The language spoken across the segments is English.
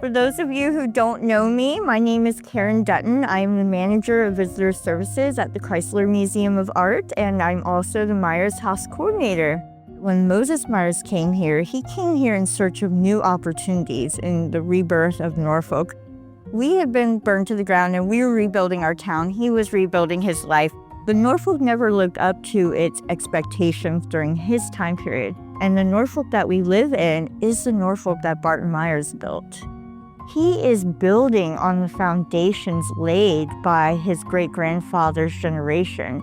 For those of you who don't know me, my name is Karen Dutton. I'm the manager of visitor services at the Chrysler Museum of Art, and I'm also the Myers House coordinator. When Moses Myers came here, he came here in search of new opportunities in the rebirth of Norfolk. We had been burned to the ground and we were rebuilding our town. He was rebuilding his life. But Norfolk never lived up to its expectations during his time period. And the Norfolk that we live in is the Norfolk that Barton Myers built. He is building on the foundations laid by his great-grandfather's generation.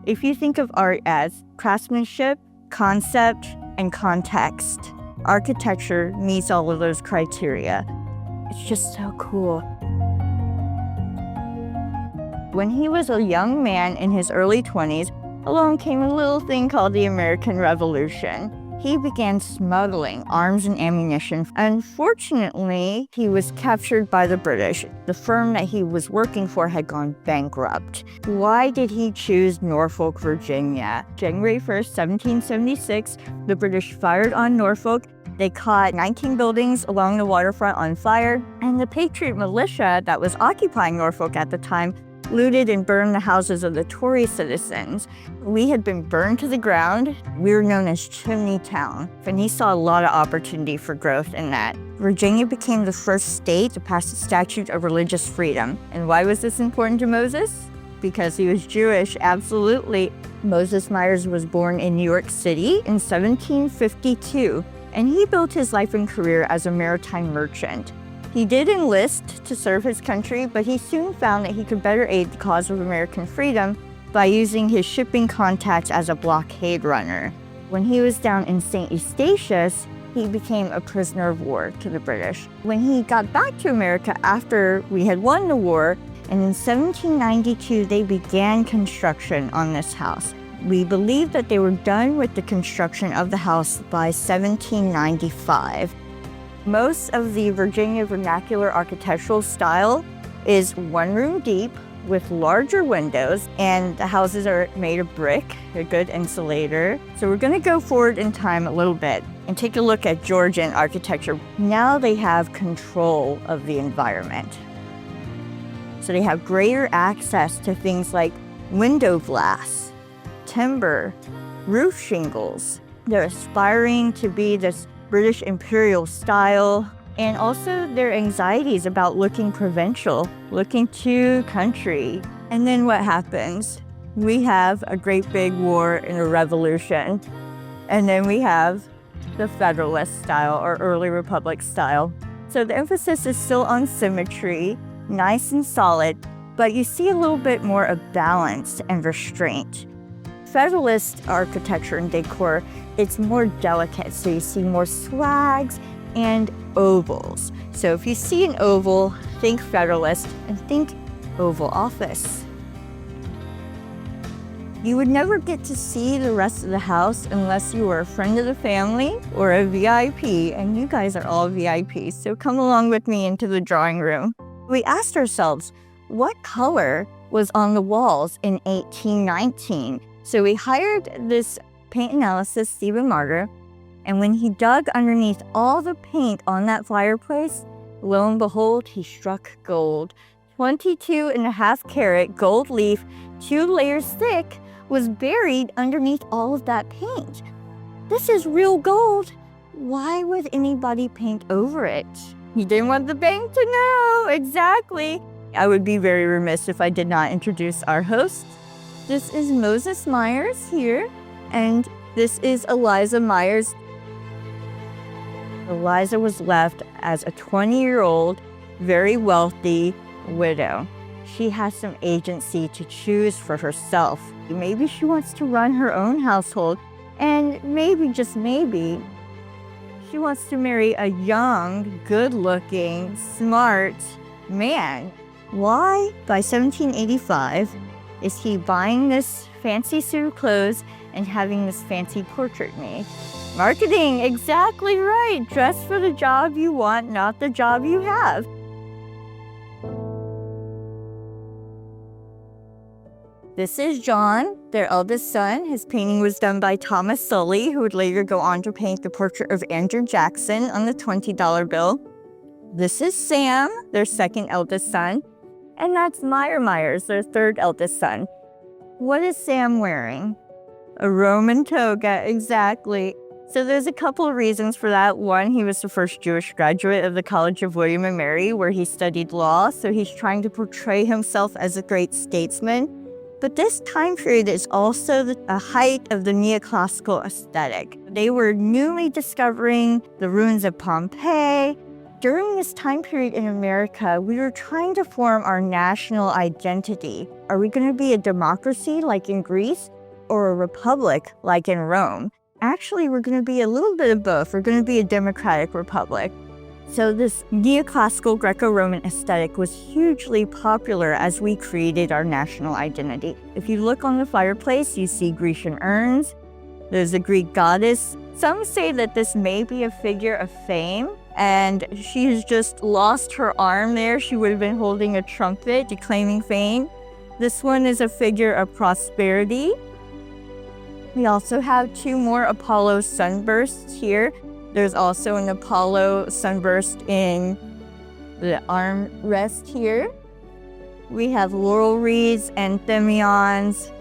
If you think of art as craftsmanship, concept, and context, architecture meets all of those criteria. It's just so cool. When he was a young man in his early 20s, along came a little thing called the American Revolution. He began smuggling arms and ammunition. Unfortunately, he was captured by the British. The firm that he was working for had gone bankrupt. Why did he choose Norfolk, Virginia? January 1st, 1776, the British fired on Norfolk. They caught 19 buildings along the waterfront on fire, and the Patriot militia that was occupying Norfolk at the time looted and burned the houses of the Tory citizens. We had been burned to the ground. We were known as Chimney Town, and he saw a lot of opportunity for growth in that. Virginia became the first state to pass the Statute of Religious Freedom. And why was this important to Moses? Because he was Jewish, absolutely. Moses Myers was born in New York City in 1752, and he built his life and career as a maritime merchant. He did enlist to serve his country, but he soon found that he could better aid the cause of American freedom by using his shipping contacts as a blockade runner. When he was down in St. Eustatius, he became a prisoner of war to the British. When he got back to America after we had won the war, and in 1792, they began construction on this house. We believe that they were done with the construction of the house by 1795. Most of the Virginia vernacular architectural style is one room deep with larger windows, and the houses are made of brick, a good insulator. So we're gonna go forward in time a little bit and take a look at Georgian architecture. Now they have control of the environment. So they have greater access to things like window glass, timber, roof shingles. They're aspiring to be this British imperial style, and also their anxieties about looking provincial, looking too country. And then what happens? We have a great big war and a revolution. And then we have the Federalist style or early Republic style. So the emphasis is still on symmetry, nice and solid, but you see a little bit more of balance and restraint. Federalist architecture and decor, it's more delicate, so you see more swags and ovals. So if you see an oval, think Federalist and think Oval Office. You would never get to see the rest of the house unless you were a friend of the family or a VIP, and you guys are all VIPs, so come along with me into the drawing room. We asked ourselves, what color was on the walls in 1819? So we hired this paint analyst, Stephen Martyr, and when he dug underneath all the paint on that fireplace, lo and behold, he struck gold. 22.5 karat gold leaf, 2 layers thick, was buried underneath all of that paint. This is real gold. Why would anybody paint over it? He didn't want the bank to know. Exactly. I would be very remiss if I did not introduce our host. This is Moses Myers here, and this is Eliza Myers. Eliza was left as a 20-year-old, very wealthy widow. She has some agency to choose for herself. Maybe she wants to run her own household, and maybe, just maybe, she wants to marry a young, good-looking, smart man. Why, by 1785, is he buying this fancy suit of clothes and having this fancy portrait made? Marketing, exactly right. Dress for the job you want, not the job you have. This is John, Their eldest son, his painting was done by Thomas Sully, who would later go on to paint the portrait of Andrew Jackson on the $20 bill. This is Sam, their second eldest son, and that's Myers, their third eldest son. What is Sam wearing? A Roman toga, exactly. So there's a couple of reasons for that. One, he was the first Jewish graduate of the College of William and Mary, where he studied law, so he's trying to portray himself as a great statesman. But this time period is also the height of the neoclassical aesthetic. They were newly discovering the ruins of Pompeii. During this time period in America, we were trying to form our national identity. Are we going to be a democracy like in Greece or a republic like in Rome? Actually, we're going to be a little bit of both. We're going to be a democratic republic. So this neoclassical Greco-Roman aesthetic was hugely popular as we created our national identity. If you look on the fireplace, you see Grecian urns. There's a Greek goddess. Some say that this may be a figure of fame, and she has just lost her arm there. She would have been holding a trumpet, declaiming fame. This one is a figure of prosperity. We also have two more Apollo sunbursts here. There's also an Apollo sunburst in the armrest here. We have laurel wreaths and themions,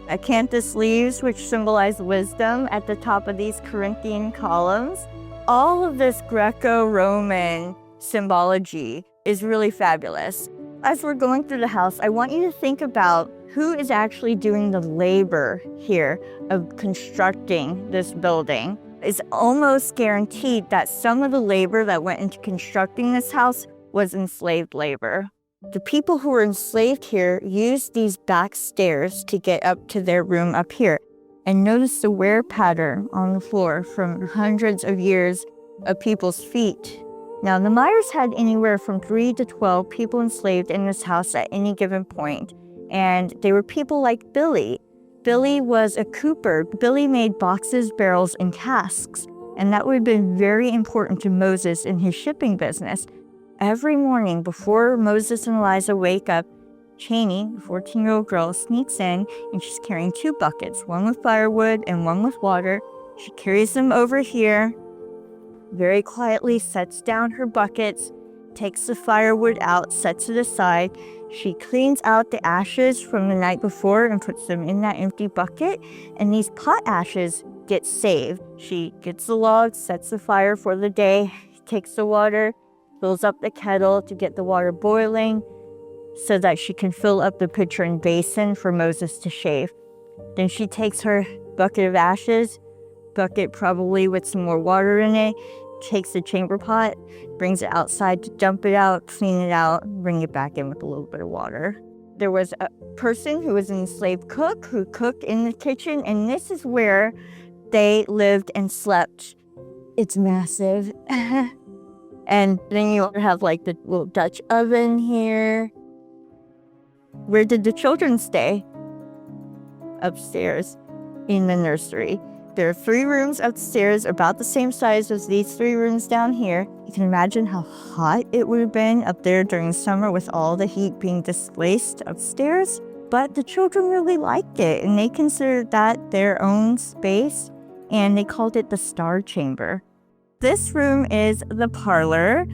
acanthus leaves, which symbolize wisdom at the top of these Corinthian columns. All of this Greco-Roman symbology is really fabulous. As we're going through the house, I want you to think about who is actually doing the labor here of constructing this building. It's almost guaranteed that some of the labor that went into constructing this house was enslaved labor. The people who were enslaved here used these back stairs to get up to their room up here. And notice the wear pattern on the floor from hundreds of years of people's feet. Now, the Myers had anywhere from 3 to 12 people enslaved in this house at any given point. And they were people like Billy. Billy was a cooper. Billy made boxes, barrels, and casks. And that would have been very important to Moses in his shipping business. Every morning before Moses and Eliza wake up, Cheney, the 14-year-old girl, sneaks in and she's carrying 2 buckets, one with firewood and one with water. She carries them over here, very quietly sets down her buckets, takes the firewood out, sets it aside. She cleans out the ashes from the night before and puts them in that empty bucket, and these pot ashes get saved. She gets the logs, sets the fire for the day, takes the water, fills up the kettle to get the water boiling so that she can fill up the pitcher and basin for Moses to shave. Then she takes her bucket of ashes, bucket probably with some more water in it, takes the chamber pot, brings it outside to dump it out, clean it out, bring it back in with a little bit of water. There was a person who was an enslaved cook who cooked in the kitchen, and this is where they lived and slept. It's massive. And then you have like the little Dutch oven here. Where did the children stay? Upstairs in the nursery. There are 3 rooms upstairs, about the same size as these 3 rooms down here. You can imagine how hot it would have been up there during summer with all the heat being displaced upstairs. But the children really liked it, and they considered that their own space, and they called it the Star Chamber. This room is the parlor.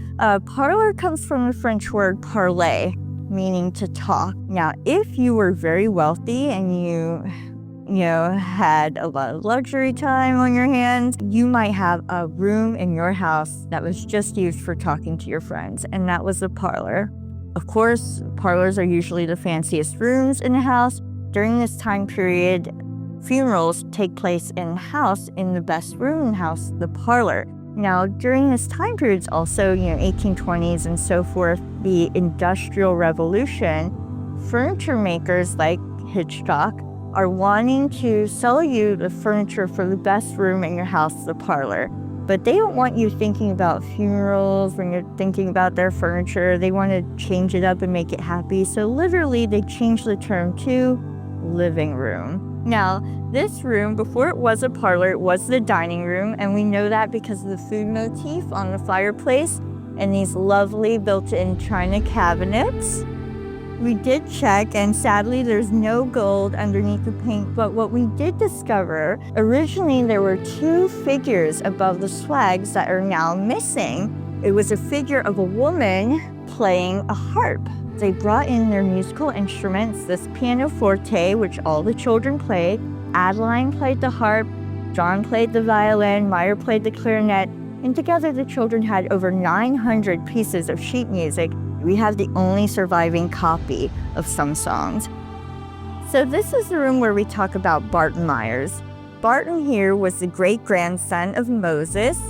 Parlor comes from the French word parler, meaning to talk. Now, if you were very wealthy and you had a lot of luxury time on your hands, you might have a room in your house that was just used for talking to your friends, and that was the parlor. Of course, parlors are usually the fanciest rooms in the house. During this time period, funerals take place in the house, in the best room in the house, the parlor. Now, during this time period, also, 1820s and so forth, the Industrial Revolution, furniture makers like Hitchcock are wanting to sell you the furniture for the best room in your house, the parlor. But they don't want you thinking about funerals when you're thinking about their furniture. They want to change it up and make it happy. So literally, they changed the term to living room. Now, this room, before it was a parlor, it was the dining room. And we know that because of the food motif on the fireplace and these lovely built-in china cabinets. We did check, and sadly there's no gold underneath the paint, but what we did discover, originally there were 2 figures above the flags that are now missing. It was a figure of a woman playing a harp. They brought in their musical instruments, this pianoforte, which all the children played. Adeline played the harp, John played the violin, Meyer played the clarinet, and together the children had over 900 pieces of sheet music. We have the only surviving copy of some songs. So this is the room where we talk about Barton Myers. Barton here was the great-grandson of Moses.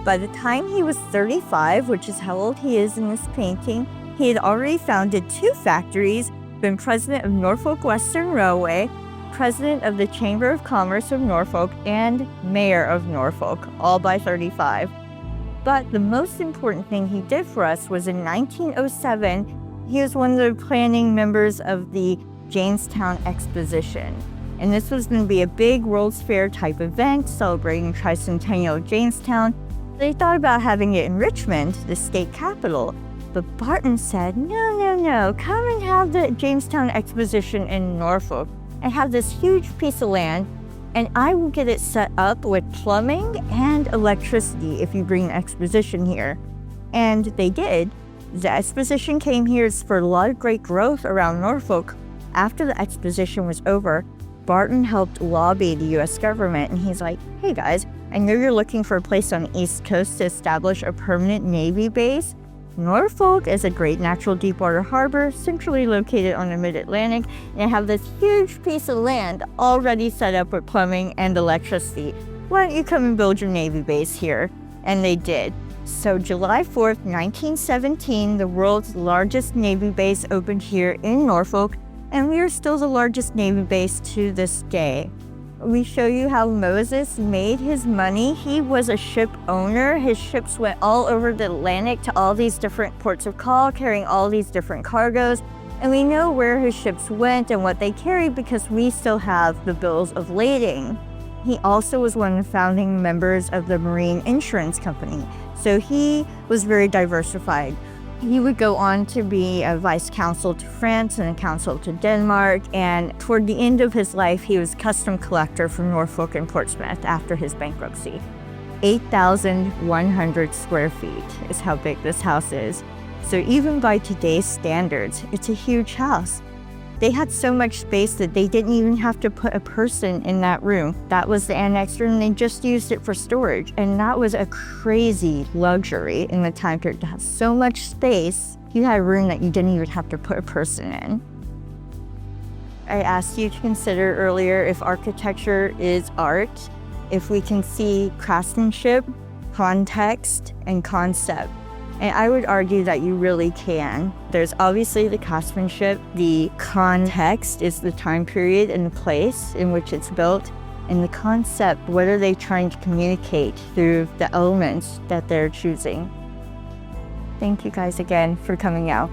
By the time he was 35, which is how old he is in this painting, he had already founded 2 factories, been president of Norfolk Western Railway, president of the Chamber of Commerce of Norfolk, and mayor of Norfolk, all by 35. But the most important thing he did for us was in 1907, he was one of the planning members of the Jamestown Exposition. And this was going to be a big World's Fair type event celebrating tricentennial of Jamestown. They thought about having it in Richmond, the state capital. But Barton said, no, come and have the Jamestown Exposition in Norfolk and have this huge piece of land, and I will get it set up with plumbing and electricity if you bring the exposition here. And they did. The exposition came here for a lot of great growth around Norfolk. After the exposition was over, Barton helped lobby the US government, and he's like, hey guys, I know you're looking for a place on the East Coast to establish a permanent Navy base. Norfolk is a great natural deepwater harbor, centrally located on the mid-Atlantic, and they have this huge piece of land already set up with plumbing and electricity. Why don't you come and build your Navy base here? And they did. So July 4th, 1917, the world's largest Navy base opened here in Norfolk, and we are still the largest Navy base to this day. We show you how Moses made his money. He was a ship owner. His ships went all over the Atlantic to all these different ports of call, carrying all these different cargoes. And we know where his ships went and what they carried because we still have the bills of lading. He also was one of the founding members of the Marine Insurance Company. So he was very diversified. He would go on to be a vice consul to France and a consul to Denmark, and toward the end of his life, he was custom collector for Norfolk and Portsmouth after his bankruptcy. 8,100 square feet is how big this house is. So even by today's standards, it's a huge house. They had so much space that they didn't even have to put a person in that room. That was the annex room. They just used it for storage. And that was a crazy luxury in the time period to have so much space. You had a room that you didn't even have to put a person in. I asked you to consider earlier if architecture is art, if we can see craftsmanship, context, and concept. And I would argue that you really can. There's obviously the craftsmanship, the context is the time period and the place in which it's built, and the concept, what are they trying to communicate through the elements that they're choosing. Thank you guys again for coming out.